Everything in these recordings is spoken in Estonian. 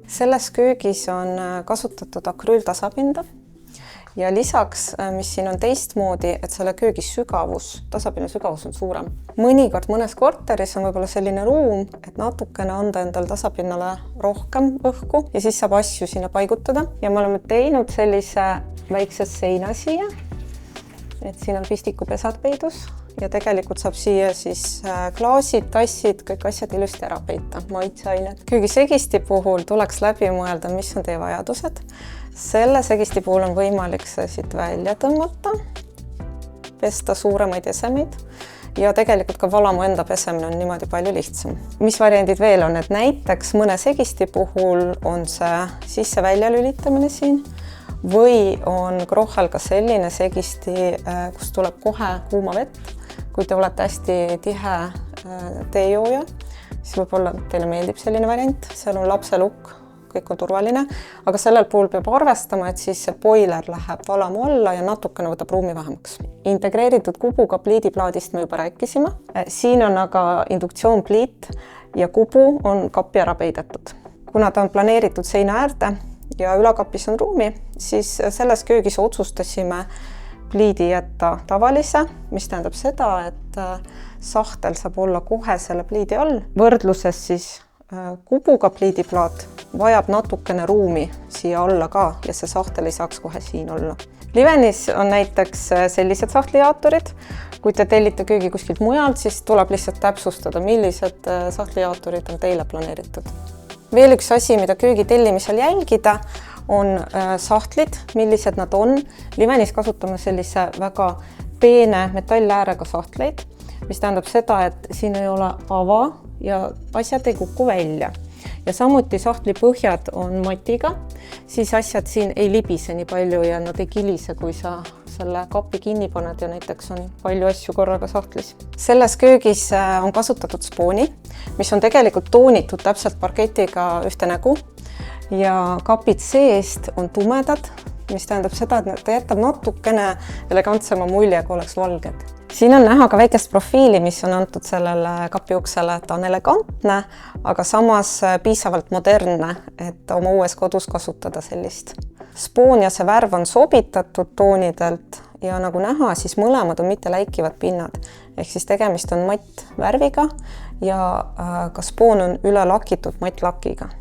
Selles köögis on kasutatud akrüültasapinda ja lisaks, mis siin on teistmoodi, et selle köögi sügavus, tasapinna sügavus on suurem. Mõnikord mõnes korteris on võib-olla selline ruum, et natukene anda endal tasapinnale rohkem õhku ja siis saab asju sinna paigutada. Ja me oleme teinud sellise väikse seina siia, et siin on pistikupesad peidus ja tegelikult saab siia siis klaasid, tassid, kõik asjad ilusti ära peita, maitseained. Köögisegisti puhul tuleks läbi mõelda, mis on teie vajadused. Selle segisti puhul on võimalik see siit välja tõmmata, pesta suuremaid esemeid ja tegelikult ka valamu enda pesemine on niimoodi palju lihtsam. Mis variandid veel on, et näiteks mõne segisti puhul on see sisse-välja lülitamine siin või on krohhel ka selline segisti, kus tuleb kohe kuuma vett. Kui te olete hästi tihe teejooja, siis võib-olla teile meeldib selline variant. Seal on lapselukk, kõik on turvaline, aga sellel puhul peab arvestama, et siis see boiler läheb valamu alla ja natukene võtab ruumi vähemaks. Integreeritud kubuga pliidiplaadist me juba rääkisime. Siin on aga induktsioonpliit ja kubu on kappi ära peidetud. Kuna ta on planeeritud seina äärde ja ülakapis on ruumi, siis selles köögis otsustasime pliidi jätta tavalise, mis tähendab seda, et sahtel saab olla kohe selle pliidi all. Võrdluses siis kubuga pliidiplaat vajab natukene ruumi siia alla ka ja see sahtel ei saaks kohe siin olla. Livenis on näiteks sellised sahtlijaaturid. Kui te tellite köögi kuskilt mujalt, siis tuleb lihtsalt täpsustada, millised sahtlijaaturid on teile planeeritud. Veel üks asi, mida köögi tellimisel jälgida, on sahtlid, millised nad on. Livenis kasutame sellise väga peene metalläärega sahtleid, mis tähendab seda, et siin ei ole ava ja asjad ei kuku välja. Ja samuti sahtli põhjad on matiga, siis asjad siin ei libise nii palju ja nad ei kilise, kui sa selle kapi kinni paned ja näiteks on palju asju korraga sahtlis. Selles köögis on kasutatud spooni, mis on tegelikult toonitud täpselt parketiga ühte nägu. Ja kapid seest on tumedad, mis tähendab seda, et ta jätab natukene elegantsema mulje, kui oleks valged. Siin on näha ka väikest profiili, mis on antud sellele kapiuksele. Ta on elegantne, aga samas piisavalt modernne, et oma uues kodus kasutada sellist. Spoon ja see värv on sobitatud toonidelt ja nagu näha, siis mõlemad on mitte läikivad pinnad. Ehk siis tegemist on mattvärviga ja ka spoon on üle lakitud mattlakiga.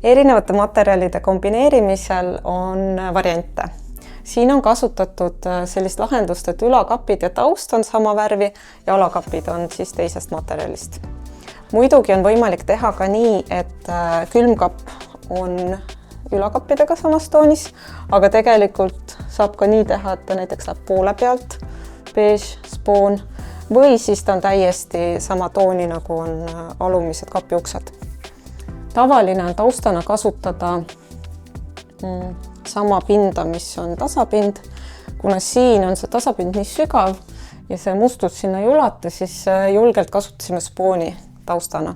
Erinevate materjalide kombineerimisel on variante. Siin on kasutatud sellist lahendust, et ülakapid ja taust on sama värvi ja alakapid on siis teisest materjalist. Muidugi on võimalik teha ka nii, et külmkapp on ülakappidega samas toonis, aga tegelikult saab ka nii teha, et ta näiteks läheb poole pealt, beige, spoon, või siis ta on täiesti sama tooni, nagu on alumised kapiuksed. Tavaline on taustana kasutada sama pinda, mis on tasapind. Kuna siin on see tasapind nii sügav ja see mustus sinna ei ulata, siis julgelt kasutasime spooni taustana.